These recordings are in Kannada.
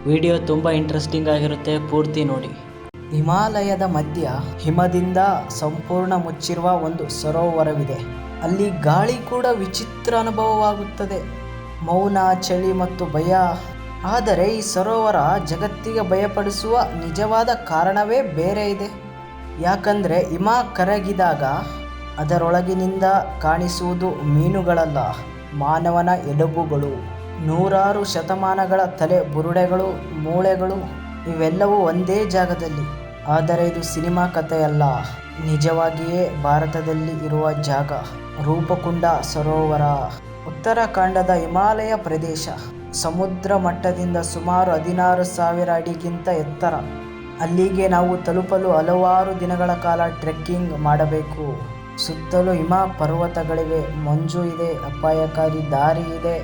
ವಿಡಿಯೋ ತುಂಬ ಇಂಟ್ರೆಸ್ಟಿಂಗ್ ಆಗಿರುತ್ತೆ, ಪೂರ್ತಿ ನೋಡಿ. ಹಿಮಾಲಯದ ಮಧ್ಯ ಹಿಮದಿಂದ ಸಂಪೂರ್ಣ ಮುಚ್ಚಿರುವ ಒಂದು ಸರೋವರವಿದೆ. ಅಲ್ಲಿ ಗಾಳಿ ಕೂಡ ವಿಚಿತ್ರ ಅನುಭವವಾಗುತ್ತದೆ. ಮೌನ, ಚಳಿ ಮತ್ತು ಭಯ. ಆದರೆ ಈ ಸರೋವರ ಜಗತ್ತಿಗೆ ಭಯಪಡಿಸುವ ನಿಜವಾದ ಕಾರಣವೇ ಬೇರೆ ಇದೆ. ಯಾಕಂದರೆ ಹಿಮ ಕರಗಿದಾಗ ಅದರೊಳಗಿನಿಂದ ಕಾಣಿಸುವುದು ಮೀನುಗಳಲ್ಲ, ಮಾನವನ ಎಲುಬುಗಳು. ನೂರಾರು ಶತಮಾನಗಳ ತಲೆ ಬುರುಡೆಗಳು, ಮೂಳೆಗಳು, ಇವೆಲ್ಲವೂ ಒಂದೇ ಜಾಗದಲ್ಲಿ. ಆದರೆ ಇದು ಸಿನಿಮಾ ಕಥೆಯಲ್ಲ, ನಿಜವಾಗಿಯೇ ಭಾರತದಲ್ಲಿ ಇರುವ ಜಾಗ. ರೂಪಕುಂಡ ಸರೋವರ ಉತ್ತರಾಖಂಡದ ಹಿಮಾಲಯ ಪ್ರದೇಶ. ಸಮುದ್ರ ಮಟ್ಟದಿಂದ ಸುಮಾರು 16,000 ಅಡಿಗಿಂತ ಎತ್ತರ. ಅಲ್ಲಿಗೆ ನಾವು ತಲುಪಲು ಹಲವಾರು ದಿನಗಳ ಕಾಲ ಟ್ರೆಕ್ಕಿಂಗ್ ಮಾಡಬೇಕು. ಸುತ್ತಲೂ ಹಿಮ ಪರ್ವತಗಳಿವೆ, ಮಂಜು ಇದೆ, ಅಪಾಯಕಾರಿ ದಾರಿ ಇದೆ,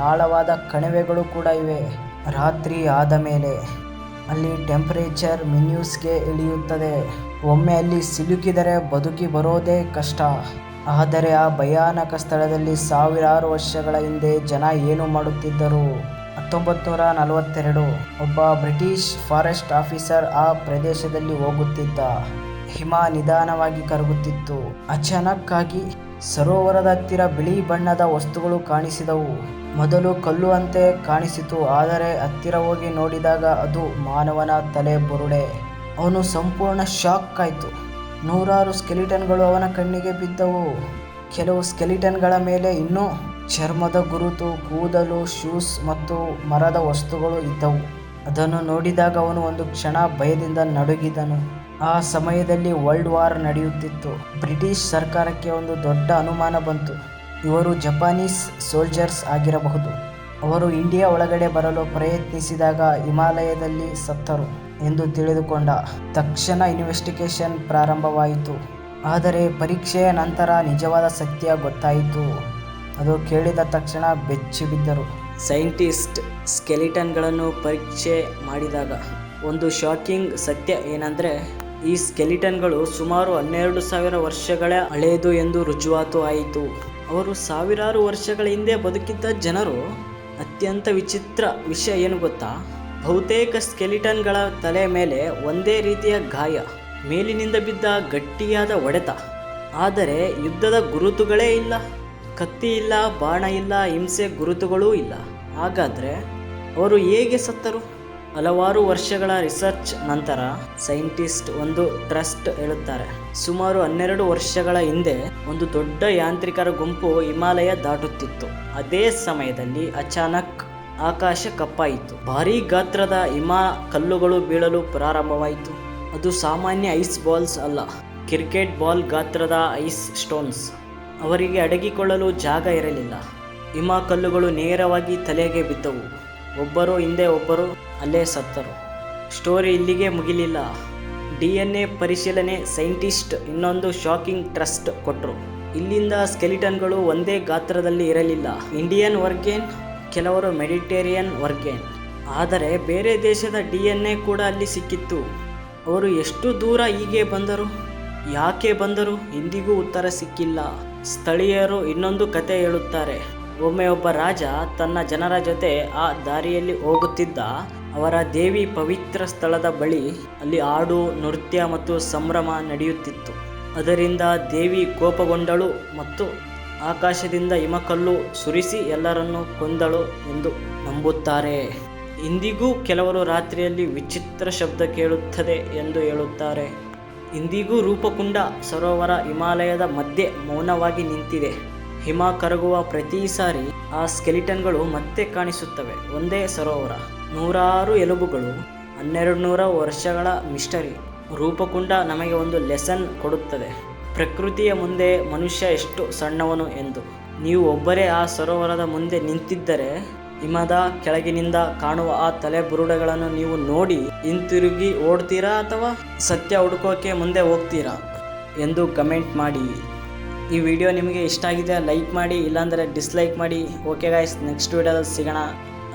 ಆಳವಾದ ಕಣಿವೆಗಳು ಕೂಡ ಇವೆ. ರಾತ್ರಿ ಆದ ಮೇಲೆ ಅಲ್ಲಿ ಟೆಂಪರೇಚರ್ -ಗೆ ಇಳಿಯುತ್ತದೆ. ಒಮ್ಮೆ ಅಲ್ಲಿ ಸಿಲುಕಿದರೆ ಬದುಕಿ ಬರೋದೇ ಕಷ್ಟ. ಆದರೆ ಆ ಭಯಾನಕ ಸ್ಥಳದಲ್ಲಿ ಸಾವಿರಾರು ವರ್ಷಗಳ ಹಿಂದೆ ಜನ ಏನು ಮಾಡುತ್ತಿದ್ದರು? 1942 ಒಬ್ಬ ಬ್ರಿಟಿಷ್ ಫಾರೆಸ್ಟ್ ಆಫೀಸರ್ ಆ ಪ್ರದೇಶದಲ್ಲಿ ಹೋಗುತ್ತಿದ್ದ. ಹಿಮ ನಿಧಾನವಾಗಿ ಕರಗುತ್ತಿತ್ತು. ಅಚಾನಕ್ ಆಗಿ ಸರೋವರದ ಹತ್ತಿರ ಬಿಳಿ ಬಣ್ಣದ ವಸ್ತುಗಳು ಕಾಣಿಸಿದವು. ಮೊದಲು ಕಲ್ಲು ಅಂತೆ ಕಾಣಿಸಿತು, ಆದರೆ ಹತ್ತಿರ ಹೋಗಿ ನೋಡಿದಾಗ ಅದು ಮಾನವನ ತಲೆ ಬುರುಡೆ. ಅವನು ಸಂಪೂರ್ಣ ಶಾಕ್ ಆಯಿತು. ನೂರಾರು ಸ್ಕೆಲಿಟನ್ಗಳು ಅವನ ಕಣ್ಣಿಗೆ ಬಿದ್ದವು. ಕೆಲವು ಸ್ಕೆಲಿಟನ್ಗಳ ಮೇಲೆ ಇನ್ನೂ ಚರ್ಮದ ಗುರುತು, ಕೂದಲು, ಶೂಸ್ ಮತ್ತು ಮರದ ವಸ್ತುಗಳು ಇದ್ದವು. ಅದನ್ನು ನೋಡಿದಾಗ ಅವನು ಒಂದು ಕ್ಷಣ ಭಯದಿಂದ ನಡುಗಿದನು. ಆ ಸಮಯದಲ್ಲಿ ವರ್ಲ್ಡ್ ವಾರ್ ನಡೆಯುತ್ತಿತ್ತು. ಬ್ರಿಟಿಷ್ ಸರ್ಕಾರಕ್ಕೆ ಒಂದು ದೊಡ್ಡ ಅನುಮಾನ ಬಂತು. ಇವರು ಜಪಾನೀಸ್ ಸೋಲ್ಜರ್ಸ್ ಆಗಿರಬಹುದು. ಅವರು ಇಂಡಿಯಾ ಒಳಗಡೆ ಬರಲು ಪ್ರಯತ್ನಿಸಿದಾಗ ಹಿಮಾಲಯದಲ್ಲಿ ಸತ್ತರು ಎಂದು ತಿಳಿದುಕೊಂಡ. ತಕ್ಷಣ ಇನ್ವೆಸ್ಟಿಗೇಷನ್ ಪ್ರಾರಂಭವಾಯಿತು. ಆದರೆ ಪರೀಕ್ಷೆಯ ನಂತರ ನಿಜವಾದ ಸತ್ಯ ಗೊತ್ತಾಯಿತು. ಅದು ಕೇಳಿದ ತಕ್ಷಣ ಬೆಚ್ಚಿ ಬಿದ್ದರು. ಸೈಂಟಿಸ್ಟ್ ಸ್ಕೆಲಿಟನ್ಗಳನ್ನು ಪರೀಕ್ಷೆ ಮಾಡಿದಾಗ ಒಂದು ಶಾಕಿಂಗ್ ಸತ್ಯ ಏನಂದರೆ, ಈ ಸ್ಕೆಲಿಟನ್ಗಳು ಸುಮಾರು 12,000 ವರ್ಷಗಳ ಹಳೆಯದು ಎಂದು ರುಜುವಾತು ಆಯಿತು. ಅವರು ಸಾವಿರಾರು ವರ್ಷಗಳ ಹಿಂದೆ ಬದುಕಿದ್ದ ಜನರು. ಅತ್ಯಂತ ವಿಚಿತ್ರ ವಿಷಯ ಏನು ಗೊತ್ತಾ? ಬಹುತೇಕ ಸ್ಕೆಲಿಟನ್ಗಳ ತಲೆ ಮೇಲೆ ಒಂದೇ ರೀತಿಯ ಗಾಯ, ಮೇಲಿನಿಂದ ಬಿದ್ದ ಗಟ್ಟಿಯಾದ ಹೊಡೆತ. ಆದರೆ ಯುದ್ಧದ ಗುರುತುಗಳೇ ಇಲ್ಲ. ಕತ್ತಿ ಇಲ್ಲ, ಬಾಣ ಇಲ್ಲ, ಹಿಂಸೆ ಗುರುತುಗಳೂ ಇಲ್ಲ. ಹಾಗಾದರೆ ಅವರು ಹೇಗೆ ಸತ್ತರು? ಹಲವಾರು ವರ್ಷಗಳ ರಿಸರ್ಚ್ ನಂತರ ಸೈಂಟಿಸ್ಟ್ ಒಂದು ಟ್ರಸ್ಟ್ ಹೇಳುತ್ತಾರೆ. ಸುಮಾರು 12 ವರ್ಷಗಳ ಹಿಂದೆ ಒಂದು ದೊಡ್ಡ ಯಾಂತ್ರಿಕರ ಗುಂಪು ಹಿಮಾಲಯ ದಾಟುತ್ತಿತ್ತು. ಅದೇ ಸಮಯದಲ್ಲಿ ಅಚಾನಕ್ ಆಕಾಶ ಕಪ್ಪಾಯಿತು. ಭಾರೀ ಗಾತ್ರದ ಹಿಮ ಕಲ್ಲುಗಳು ಬೀಳಲು ಪ್ರಾರಂಭವಾಯಿತು. ಅದು ಸಾಮಾನ್ಯ ಐಸ್ ಬಾಲ್ಸ್ ಅಲ್ಲ, ಕ್ರಿಕೆಟ್ ಬಾಲ್ ಗಾತ್ರದ ಐಸ್ ಸ್ಟೋನ್ಸ್. ಅವರಿಗೆ ಅಡಗಿಕೊಳ್ಳಲು ಜಾಗ ಇರಲಿಲ್ಲ. ಹಿಮ ಕಲ್ಲುಗಳು ನೇರವಾಗಿ ತಲೆಗೆ ಬಿದ್ದವು. ಒಬ್ಬರು ಹಿಂದೆ ಒಬ್ಬರು ಅಲ್ಲೇ ಸತ್ತರು. ಸ್ಟೋರಿ ಇಲ್ಲಿಗೆ ಮುಗಿಲಿಲ್ಲ. DNA ಪರಿಶೀಲನೆ ಸೈಂಟಿಸ್ಟ್ ಇನ್ನೊಂದು ಶಾಕಿಂಗ್ ಟ್ರಸ್ಟ್ ಕೊಟ್ಟರು. ಇಲ್ಲಿಂದ ಸ್ಕೆಲಿಟನ್ಗಳು ಒಂದೇ ಗಾತ್ರದಲ್ಲಿ ಇರಲಿಲ್ಲ. ಇಂಡಿಯನ್ ವರ್ಗೇನ್, ಕೆಲವರು ಮೆಡಿಟೇರಿಯನ್ ವರ್ಗೇನ್. ಆದರೆ ಬೇರೆ ದೇಶದ DNA ಕೂಡ ಅಲ್ಲಿ ಸಿಕ್ಕಿತ್ತು. ಅವರು ಎಷ್ಟು ದೂರ ಹೀಗೆ ಬಂದರು? ಯಾಕೆ ಬಂದರು? ಇಂದಿಗೂ ಉತ್ತರ ಸಿಕ್ಕಿಲ್ಲ. ಸ್ಥಳೀಯರು ಇನ್ನೊಂದು ಕತೆ ಹೇಳುತ್ತಾರೆ. ಒಮ್ಮೆ ಒಬ್ಬ ರಾಜ ತನ್ನ ಜನರ ಜೊತೆ ಆ ದಾರಿಯಲ್ಲಿ ಹೋಗುತ್ತಿದ್ದ. ಅವರ ದೇವಿ ಪವಿತ್ರ ಸ್ಥಳದ ಬಳಿ ಅಲ್ಲಿ ಹಾಡು, ನೃತ್ಯ ಮತ್ತು ಸಂಭ್ರಮ ನಡೆಯುತ್ತಿತ್ತು. ಅದರಿಂದ ದೇವಿ ಕೋಪಗೊಂಡಳು ಮತ್ತು ಆಕಾಶದಿಂದ ಹಿಮಕಲ್ಲು ಸುರಿಸಿ ಎಲ್ಲರನ್ನೂ ಕೊಂದಳು ಎಂದು ನಂಬುತ್ತಾರೆ. ಇಂದಿಗೂ ಕೆಲವರು ರಾತ್ರಿಯಲ್ಲಿ ವಿಚಿತ್ರ ಶಬ್ದ ಕೇಳುತ್ತದೆ ಎಂದು ಹೇಳುತ್ತಾರೆ. ಇಂದಿಗೂ ರೂಪಕುಂಡ ಸರೋವರ ಹಿಮಾಲಯದ ಮಧ್ಯೆ ಮೌನವಾಗಿ ನಿಂತಿದೆ. ಹಿಮ ಕರಗುವ ಪ್ರತಿ ಸಾರಿ ಆ ಸ್ಕೆಲಿಟನ್ಗಳು ಮತ್ತೆ ಕಾಣಿಸುತ್ತವೆ. ಒಂದೇ ಸರೋವರ, ನೂರಾರು ಎಲುಬುಗಳು, 1200 ವರ್ಷಗಳ ಮಿಸ್ಟರಿ. ರೂಪಕುಂಡ ನಮಗೆ ಒಂದು ಲೆಸನ್ ಕೊಡುತ್ತದೆ, ಪ್ರಕೃತಿಯ ಮುಂದೆ ಮನುಷ್ಯ ಎಷ್ಟು ಸಣ್ಣವನು ಎಂದು. ನೀವು ಒಬ್ಬರೇ ಆ ಸರೋವರದ ಮುಂದೆ ನಿಂತಿದ್ದರೆ ಹಿಮದ ಕೆಳಗಿನಿಂದ ಕಾಣುವ ಆ ತಲೆಬುರುಡೆಗಳನ್ನು ನೀವು ನೋಡಿ ಹಿಂತಿರುಗಿ ಓಡ್ತೀರಾ ಅಥವಾ ಸತ್ಯ ಹುಡುಕೋಕೆ ಮುಂದೆ ಹೋಗ್ತೀರಾ ಎಂದು ಕಮೆಂಟ್ ಮಾಡಿ. ಈ ವಿಡಿಯೋ ನಿಮಗೆ ಇಷ್ಟ ಆಗಿದೆ ಲೈಕ್ ಮಾಡಿ, ಇಲ್ಲಾಂದರೆ ಡಿಸ್ಲೈಕ್ ಮಾಡಿ. ಓಕೆ ಗಾಯ್ಸ್, ನೆಕ್ಸ್ಟ್ ವಿಡಿಯೋದಲ್ಲಿ ಸಿಗೋಣ.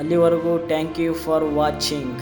ಅಲ್ಲಿವರೆಗೂ ಥ್ಯಾಂಕ್ ಯು ಫಾರ್ ವಾಚಿಂಗ್.